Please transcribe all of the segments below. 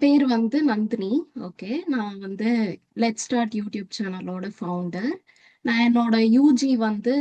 பேர் வந்து நந்தினி. ஓகே. நான் வந்து லெட் ஸ்டார்ட் யூடியூப் சேனலோட ஃபவுண்டர். நான் என்னோட யூஜி வந்து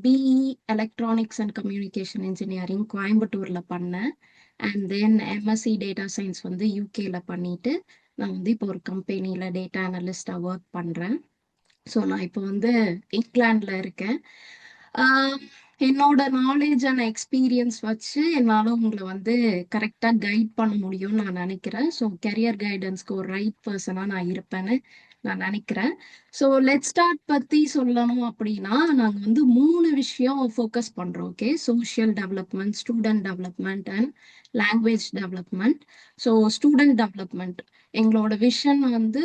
BE electronics and communication engineering கோயம்புத்தூர்ல பண்ணேன். And then MSc data science வந்து யூகேல பண்ணிட்டு நான் வந்து இப்போ ஒரு கம்பெனியில் டேட்டா அனலிஸ்டா ஒர்க் பண்றேன். ஸோ நான் இப்போ வந்து இங்கிலாந்துல இருக்கேன். ஆஹ் என்னோட நாலேஜ் அண்ட் எக்ஸ்பீரியன்ஸ் வச்சு என்னால் உங்களை வந்து கரெக்டாக கைட் பண்ண முடியும்னு நான் நினைக்கிறேன். ஸோ கெரியர் கைடன்ஸ்க்கு ஒரு ரைட் பர்சனாக நான் இருப்பேன்னு நான் நினைக்கிறேன். ஸோ லெட் ஸ்டார்ட் பற்றி சொல்லணும் அப்படின்னா நாங்கள் வந்து 3 விஷயம் ஃபோக்கஸ் பண்ணுறோம். Okay, social development, student development and language development. So student development எங்களோட விஷன் வந்து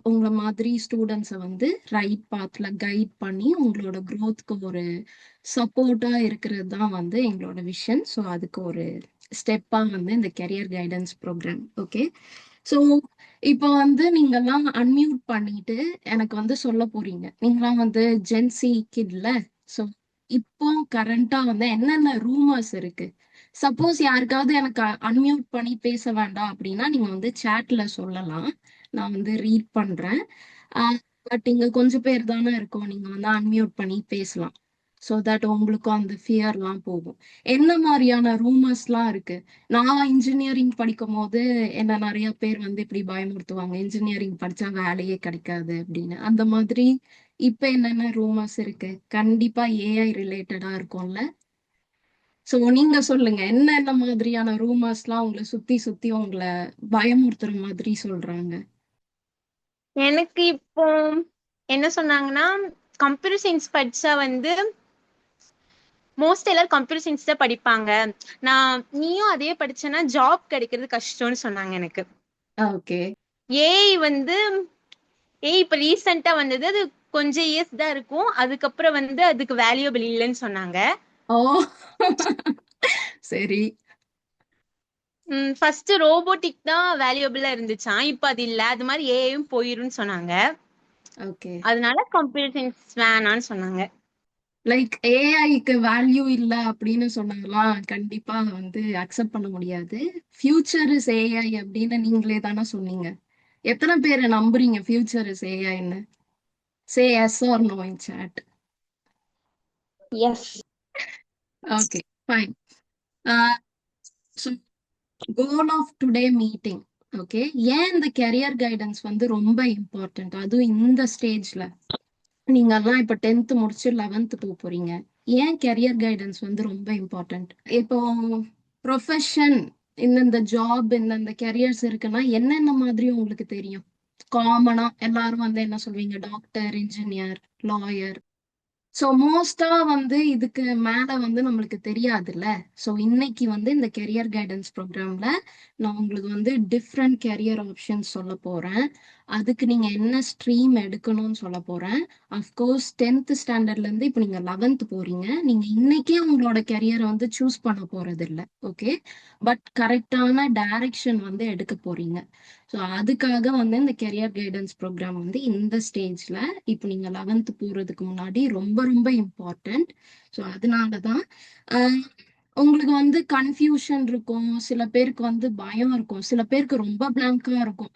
உங்களை மாதிரி ஸ்டூடெண்ட்ஸை வந்து ரைட் பாத்ல கைட் பண்ணி உங்களோட க்ரோத்க்கு ஒரு சப்போர்ட்டா இருக்கிறது தான் வந்து எங்களோட விஷன். ஸோ அதுக்கு ஒரு ஸ்டெப்பா வந்து இந்த career guidance program. Okay. So இப்போ வந்து நீங்கெல்லாம் அன்மியூட் பண்ணிட்டு எனக்கு வந்து சொல்ல போறீங்க. நீங்களாம் வந்து ஜென்சி கிட்ல. ஸோ இப்போ கரண்டா வந்து என்னென்ன ரூமர்ஸ் இருக்கு. சப்போஸ் யாருக்காவது எனக்கு அன்மியூட் பண்ணி பேச வேண்டாம் அப்படின்னா நீங்க வந்து சேட்ல சொல்லலாம். நான் வந்து ரீட் பண்றேன். பட் இங்க கொஞ்சம் பேர் தானே இருக்கோம். நீங்க வந்து அன்மியூட் பண்ணி பேசலாம். ஸோ தட் உங்களுக்கும் அந்த ஃபியர்லாம் போகும். என்ன மாதிரியான ரூமர்ஸ்லாம் இருக்கு. நான் இன்ஜினியரிங் படிக்கும் போது என்ன நிறைய பேர் வந்து இப்படி பயமுறுத்துவாங்க, இன்ஜினியரிங் படிச்சா வேலையே கிடைக்காது அப்படின்னு. அந்த மாதிரி இப்ப என்னென்ன ரூமர்ஸ் இருக்கு. கண்டிப்பா ஏஐ ரிலேட்டடா இருக்கும்ல. சோ நீங்க சொல்லுங்க, என்னென்ன மாதிரியான ரூமர்ஸ்லாம் உங்களை சுத்தி சுத்தி உங்களை பயமுறுத்துற மாதிரி சொல்றாங்க. எனக்கு இப்போ என்ன சொன்னாங்கன்னா, கம்ப்யூட்டர் சயின்ஸ் படிச்சா வந்து மோஸ்ட் எல்லாரும் கம்ப்யூட்டர் சயின்ஸ் தான் படிப்பாங்க. நீயும் அதே படிச்சேன்னா ஜாப் கிடைக்கிறது கஷ்டம்னு சொன்னாங்க எனக்கு. ஓகே. ஏஐ வந்து இப்ப ரீசெண்டா வந்தது. அது கொஞ்சம் இயர்ஸ் தான் இருக்கும். அதுக்கப்புறம் வந்து அதுக்கு வேல்யூபிள் இல்லைன்னு சொன்னாங்க. ஓ. சரி. ஃபர்ஸ்ட் ரோபோட்டிக் தான் வேல்யூபிளா இருந்துச்சாம். இப்ப அது இல்ல. அது மாதிரி ஏஐயும் போயிரும்னு சொன்னாங்க. ஓகே. அதனால கம்ப்யூட்டர் சயின்ஸ் வேணான்னு சொன்னாங்க. லைக் ஏஐக்கு வேல்யூ இல்ல அப்படின்னு சொன்னாங்களா, கண்டிப்பா வந்து அக்செப்ட் பண்ண முடியாது. ஃபியூச்சர் இஸ் ஏஐ அப்படின்னு நீங்களே தானே சொன்னீங்க. எத்தனை பேரை நம்புறீங்க ஃபியூச்சர் இஸ் ஏஐன்னு? Say yes or no in chat. Yes. Okay, fine. So goal of today meeting. Okay, ஏன் இந்த கெரியர் கைடன்ஸ் வந்து ரொம்ப இம்பார்ட்டன்ட், அதுவும் இந்த ஸ்டேஜ்ல. நீங்க எல்லாம் இப்ப 10th முடிச்சு 11th போறீங்க. ஏன் கெரியர் கைடன்ஸ் வந்து ரொம்ப இம்பார்ட்டன்ட்? இப்போ ப்ரொஃபஷன், இந்தந்த ஜாப், இந்தந்த கெரியர்ஸ் இருக்குன்னா என்னென்ன மாதிரி உங்களுக்கு தெரியும்? காமனா எல்லாரும் வந்து என்ன சொல்வீங்க? Doctor, engineer, lawyer. ஸோ மோஸ்டா வந்து இதுக்கு மேல வந்து நம்மளுக்கு தெரியாதுல்ல. ஸோ இன்னைக்கு வந்து இந்த கெரியர் கைடன்ஸ் ப்ரோக்ராம்ல நான் உங்களுக்கு வந்து டிஃப்ரெண்ட் கெரியர் ஆப்ஷன்ஸ் சொல்ல போறேன். அதுக்கு நீங்க என்ன ஸ்ட்ரீம் எடுக்கணும்னு சொல்ல போறேன். அஃப்கோர்ஸ் 10th ஸ்டாண்டர்ட்ல இருந்து இப்போ நீங்க 11th போறீங்க. நீங்க இன்னைக்கே உங்களோட கெரியரை வந்து சூஸ் பண்ண போறது இல்லை. ஓகே, பட் கரெக்டான டைரக்ஷன் வந்து எடுக்க போறீங்க. ஸோ அதுக்காக வந்து இந்த கெரியர் கைடன்ஸ் ப்ரோக்ராம் வந்து இந்த ஸ்டேஜ்ல இப்போ நீங்க 11th போறதுக்கு முன்னாடி ரொம்ப ரொம்ப இம்பார்ட்டன்ட். ஸோ அதனாலதான் உங்களுக்கு வந்து கன்ஃபியூஷன் இருக்கும். சில பேருக்கு வந்து பயம் இருக்கும். சில பேருக்கு ரொம்ப பிளாங்கா இருக்கும்.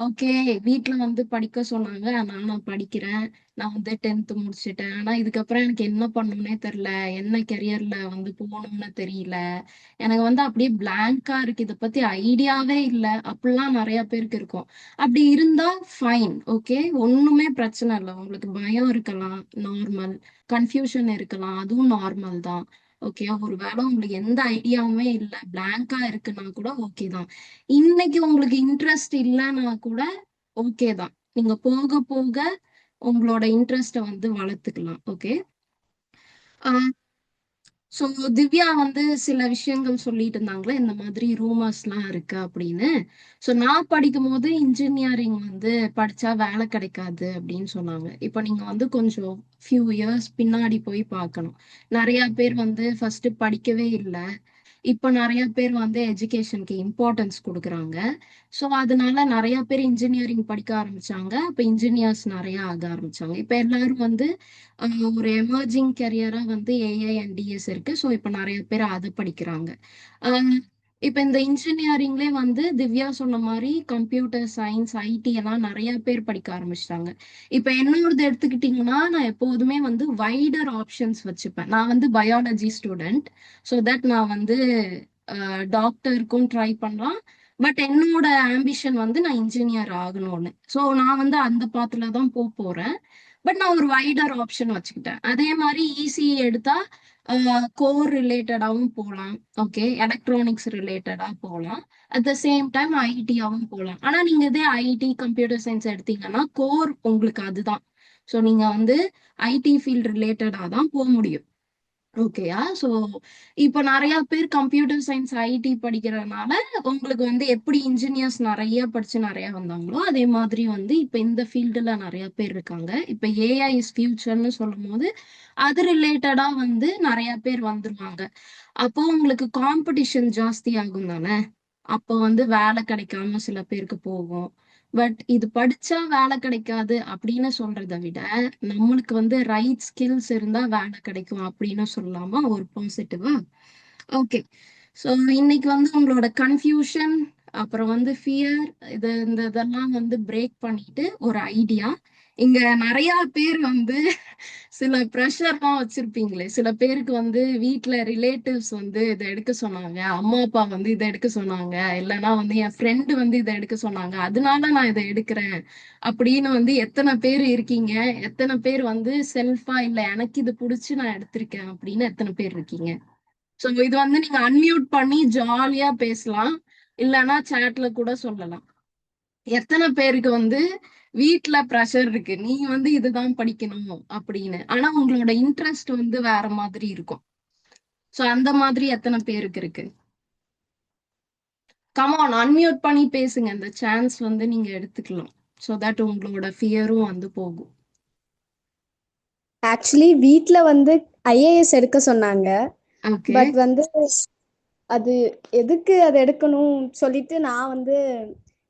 ஓகே, வீட்ல வந்து படிக்க சொன்னாங்க, அதனால நான் படிக்கிறேன். நான் வந்து 10th முடிச்சிட்டேன். ஆனா இதுக்கப்புறம் எனக்கு என்ன பண்ணணும்னே தெரியல. என்ன கெரியர்ல வந்து போகணும்னு தெரியல. எனக்கு வந்து அப்படியே பிளாங்கா இருக்கு. இதை பத்தி ஐடியாவே இல்லை. அப்படிலாம் நிறைய பேருக்கு இருக்கும். அப்படி இருந்தா ஃபைன். ஓகே, ஒண்ணுமே பிரச்சனை இல்லை. உங்களுக்கு பயம் இருக்கலாம், நார்மல். கன்ஃபியூஷன் இருக்கலாம், அதுவும் நார்மல் தான். ஓகே, ஒருவேளை உங்களுக்கு எந்த ஐடியாவுமே இல்லை, பிளாங்கா இருக்குன்னா கூட ஓகே தான். இன்னைக்கு உங்களுக்கு இன்ட்ரெஸ்ட் இல்லைன்னா கூட ஓகே தான். நீங்க போக போக உங்களோட இன்ட்ரெஸ்ட வந்து வளர்த்துக்கலாம். ஓகே. ஸோ திவ்யா வந்து சில விஷயங்கள் சொல்லிட்டு இருந்தாங்களே, இந்த மாதிரி ரூமர்ஸ்லாம் இருக்கு அப்படின்னு. ஸோ நான் படிக்கும் போது இன்ஜினியரிங் வந்து படிச்சா வேலை கிடைக்காது அப்படின்னு சொன்னாங்க. இப்போ நீங்க வந்து கொஞ்சம் ஃபியூ இயர்ஸ் பின்னாடி போய் பார்க்கணும். நிறைய பேர் வந்து ஃபர்ஸ்ட் படிக்கவே இல்லை. இப்போ நிறைய பேர் வந்து எஜுகேஷனுக்கு இம்பார்ட்டன்ஸ் கொடுக்குறாங்க. ஸோ அதனால நிறைய பேர் இன்ஜினியரிங் படிக்க ஆரம்பிச்சாங்க. அப்போ இன்ஜினியர்ஸ் நிறைய ஆக ஆரம்பிச்சாங்க. இப்போ எல்லாரும் வந்து ஒரு எமர்ஜிங் கெரியரா வந்து ஏஐ அண்ட் டிஎஸ் இருக்கு. ஸோ இப்போ நிறைய பேர் அதை படிக்கிறாங்க. இப்ப இந்த இன்ஜினியரிங்லேயே வந்து திவ்யா சொன்ன மாதிரி கம்ப்யூட்டர் சயின்ஸ், ஐடி எல்லாம் நிறைய பேர் படிக்க ஆரம்பிச்சிட்டாங்க. இப்ப என்னோடது எடுத்துக்கிட்டிங்கன்னா, நான் எப்போதுமே வந்து வைடர் ஆப்ஷன்ஸ் வச்சுப்பேன். நான் வந்து பயாலஜி ஸ்டூடெண்ட். ஸோ தட் நான் வந்து டாக்டருக்கும் ட்ரை பண்ணலாம். பட் என்னோட ஆம்பிஷன் வந்து நான் இன்ஜினியர் ஆகணும்னு. ஸோ நான் வந்து அந்த பாத்துல தான் போறேன். பட் நான் ஒரு வைடர் ஆப்ஷன் வச்சுக்கிட்டேன். அதே மாதிரி இசிஇ எடுத்தா கோர் ரிலேட்டடாகவும் போகலாம். ஓகே, எலக்ட்ரானிக்ஸ் ரிலேட்டடா போகலாம். அட் த சேம் டைம் ஐடியாவும் போகலாம். ஆனா நீங்க இதே ஐடி கம்ப்யூட்டர் சயின்ஸ் எடுத்தீங்கன்னா கோர் உங்களுக்கு அதுதான். ஸோ நீங்க வந்து ஐடி ஃபீல்ட் ரிலேட்டடா தான் போக முடியும். ஓகேயா? ஸோ இப்போ நிறைய பேர் கம்ப்யூட்டர் சயின்ஸ், ஐடி படிக்கிறதுனால உங்களுக்கு வந்து எப்படி இன்ஜினியர்ஸ் நிறைய படிச்சு நிறைய வந்தாங்களோ அதே மாதிரி வந்து இப்போ இந்த ஃபீல்டுல நிறைய பேர் இருக்காங்க. இப்போ ஏஐ இஸ் ஃபியூச்சர்னு சொல்லும் போது அது ரிலேட்டடா வந்து நிறைய பேர் வந்துருவாங்க. அப்போ உங்களுக்கு காம்படிஷன் ஜாஸ்தி ஆகும் தானே. அப்போ வந்து வேலை கிடைக்காம சில பேருக்கு போகும். பட் இது படிச்சா வேலை கிடைக்காது அப்படின்னு சொல்றதை விட நம்மளுக்கு வந்து ரைட் ஸ்கில்ஸ் இருந்தா வேலை கிடைக்கும் அப்படின்னு சொல்லலாமா ஒரு பாசிட்டிவா? ஓகே. ஸோ இன்னைக்கு வந்து உங்களோட கன்ஃபியூஷன், அப்புறம் வந்து ஃபியர், இதெல்லாம் வந்து பிரேக் பண்ணிட்டு ஒரு ஐடியா. இங்க நிறைய பேர் வந்து சில ப்ரெஷர்லாம் வச்சிருப்பீங்களே. சில பேருக்கு வந்து வீட்ல ரிலேட்டிவ்ஸ் வந்து இதை எடுக்க சொன்னாங்க, அம்மா அப்பா வந்து இதை எடுக்க சொன்னாங்க, இல்லைன்னா வந்து என் ஃப்ரெண்டு வந்து இதை எடுக்க சொன்னாங்க, அதனால நான் இதை எடுக்கிறேன் அப்படின்னு வந்து எத்தனை பேர் இருக்கீங்க? எத்தனை பேர் வந்து செல்ஃபா இல்ல எனக்கு இது பிடிச்சு நான் எடுத்திருக்கேன் அப்படின்னு எத்தனை பேர் இருக்கீங்க? ஸோ இது வந்து நீங்க அன்மியூட் பண்ணி ஜாலியா பேசலாம், இல்லைன்னா சேட்ல கூட சொல்லலாம். எத்தனை பேருக்கு வந்து வீட்ல ப்ரெஷர் இருக்கு, நீ வந்து இதுதான் படிக்கணும் அப்படின்னு, ஆனா உங்களோட இன்ட்ரெஸ்ட் வந்து வேற மாதிரி இருக்கும். சோ அந்த மாதிரி எத்தனை பேருக்கு இருக்கு? கமான், அன்மியூட் பண்ணி பேசுங்க. இந்த சான்ஸ் வந்து நீங்க எடுத்துக்கலாம். சோ தட் உங்களோட ஃபியரும் வந்து போகும். ஆக்சுவலி வீட்ல வந்து ஐஏஎஸ் எடுக்க சொன்னாங்க. ஓகே. பட் வந்து அது எதுக்கு அது எடுக்கணும் சொல்லிட்டு நான் வந்து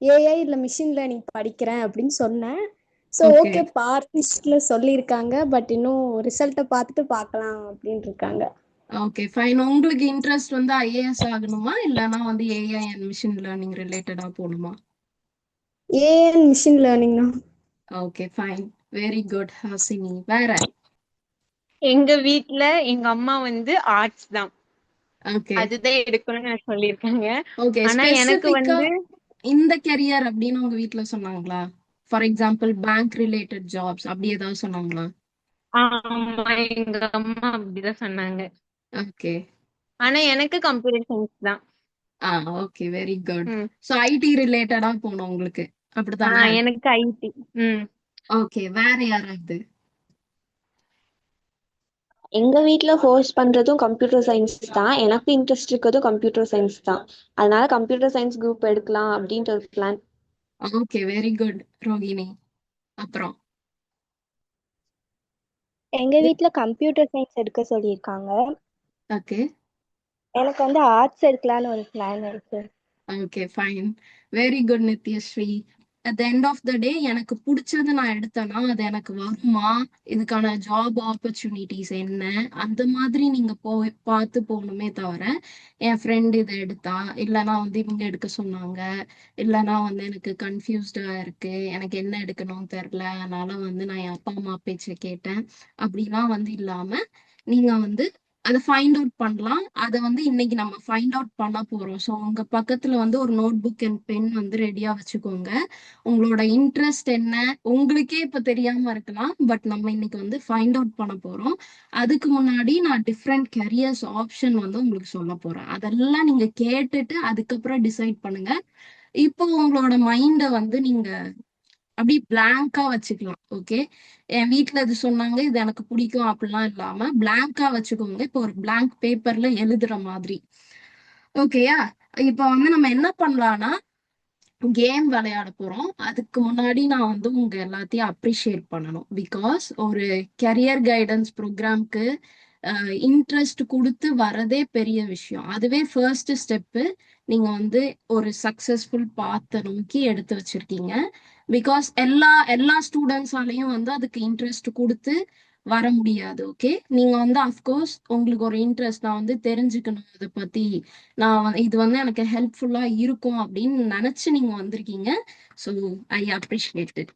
ஏஐ இல்ல மிஷின் லேர்னிங் படிக்கிறேன் அப்படின்னு சொன்னேன். So okay. ஓகே பார்ட்லிஸ்ட்ல சொல்லியிருக்காங்க. பட் இன்னும் ரிசல்ட்டை பார்த்துட்டு பார்க்கலாம் அப்படின்னு இருக்காங்க. Okay fine. உங்களுக்கு இன்ட்ரெஸ்ட் வந்து ஐஏஎஸ் ஆகணுமா, இல்லைன்னா வந்து ஏஐ அண்ட் மிஷின் லேர்னிங் ரிலேட்டடா போகணுமா? ஏஐ அண்ட் மிஷின் லேர்னிங் தான். Okay fine. Very good Hasini. வேற? எங்க வீட்ல எங்க அம்மா வந்து ஆர்ட்ஸ் தான், ஓகே. அதுதான் எடுக்கணும்னு எனக்கு சொல்லியிருக்காங்க. ஓகே, ஆனா எனக்கு ஸ்பெசிஃபிக்கா வந்து இந்த கெரியர் அப்படின்னு உங்க வீட்ல சொன்னாங்களா? For example bank related jobs அப்படி ஏதாவது சொன்னாங்களா? ஆமா, எங்க அம்மா அப்படிதான் சொன்னாங்க. ஓகே. ஆனா எனக்கு கம்ப்யூட்டர் சயின்ஸ் தான். ஆ, ஓகே, வெரி குட். ம். ஸோ ஐடி ரிலேட்டடா போகணும் உங்களுக்கு, அப்படித்தானே? எனக்கு ஐடி. ம். ஓகே, வேற யாராவது? எங்க வீட்ல ஃபோர்ஸ் பண்றதும் கம்ப்யூட்டர் சயின்ஸ் தான். எனக்கு இன்ட்ரெஸ்ட் இருக்கிறதும் கம்ப்யூட்டர் சயின்ஸ் தான். அதனால கம்ப்யூட்டர் சயின்ஸ் குரூப் எடுக்கலாம் அப்படின்ற ஒரு plan. Okay, very good Rohini. அப்புறம்? எங்க வீட்ல கம்ப்யூட்டர் சயின்ஸ் எடுக்க சொல்லியிருக்காங்க. ஓகே. எனக்கு வந்து ஆர்ட்ஸ் எடுக்கலான்னு ஒரு பிளான் இருக்கு. Okay fine. Very good Nithyashree. At the end of the day எனக்கு பிடிச்சது நான் எடுத்தேன்னா அது எனக்கு வருமா, இதுக்கான ஜாப் ஆப்பர்ச்சுனிட்டிஸ் என்ன, அந்த மாதிரி நீங்க போய் பார்த்து போகணுமே தவிர என் ஃப்ரெண்ட் இதை எடுத்தா, இல்லைன்னா வந்து இவங்க எடுக்க சொன்னாங்க, இல்லைன்னா வந்து எனக்கு கன்ஃபியூஸ்டா இருக்கு, எனக்கு என்ன எடுக்கணும்னு தெரியல, அதனால வந்து நான் என் அப்பா அம்மா பேச்சை கேட்டேன் அப்படிலாம் வந்து இல்லாம நீங்க வந்து அதை ஃபைண்ட் அவுட் பண்ணலாம். அதை வந்து இன்னைக்கு நம்ம ஃபைண்ட் அவுட் பண்ண போறோம். ஸோ உங்க பக்கத்துல வந்து ஒரு நோட் புக் அண்ட் பென் வந்து ரெடியா வச்சுக்கோங்க. உங்களோட இன்ட்ரெஸ்ட் என்ன உங்களுக்கே இப்ப தெரியாம இருக்கலாம், பட் நம்ம இன்னைக்கு வந்து ஃபைண்ட் அவுட் பண்ண போறோம். அதுக்கு முன்னாடி நான் டிஃப்ரெண்ட் கெரியர்ஸ் ஆப்ஷன் வந்து உங்களுக்கு சொல்ல போறேன். அதெல்லாம் நீங்க கேட்டுட்டு அதுக்கப்புறம் டிசைட் பண்ணுங்க. இப்போ உங்களோட மைண்டை வந்து நீங்க அப்படி பிளாங்கா வச்சுக்கலாம். ஓகே, என் வீட்ல இது சொன்னாங்க, இது எனக்கு பிடிக்கும் அப்படிலாம் இல்லாம பிளாங்கா வச்சுக்கோங்க. இப்போ ஒரு பிளாங்க் பேப்பர்ல எழுதுற மாதிரி. ஓகேயா? இப்போ வந்து நம்ம என்ன பண்ணலாம்னா கேம் விளையாட போறோம். அதுக்கு முன்னாடி நான் வந்து உங்க எல்லாத்தையும் அப்ரிஷியேட் பண்ணணும். பிகாஸ் ஒரு கெரியர் கைடன்ஸ் ப்ரோக்ராம்க்கு இன்ட்ரெஸ்ட் கொடுத்து வரதே பெரிய விஷயம். அதுவே ஃபர்ஸ்ட் ஸ்டெப்பு. நீங்க வந்து ஒரு சக்சஸ்ஃபுல் பாத்தை நோக்கி எடுத்து வச்சிருக்கீங்க. பிகாஸ் எல்லா ஸ்டூடெண்ட்ஸாலையும் வந்து அதுக்கு இன்ட்ரெஸ்ட் கொடுத்து வர முடியாது. ஓகே, நீங்க வந்து அஃப்கோர்ஸ் உங்களுக்கு ஒரு இன்ட்ரெஸ்ட், நான் வந்து தெரிஞ்சுக்கணும் இதை பத்தி, இது வந்து எனக்கு ஹெல்ப்ஃபுல்லா இருக்கும் அப்படின்னு நினைச்சு நீங்க வந்திருக்கீங்க. So I appreciate it.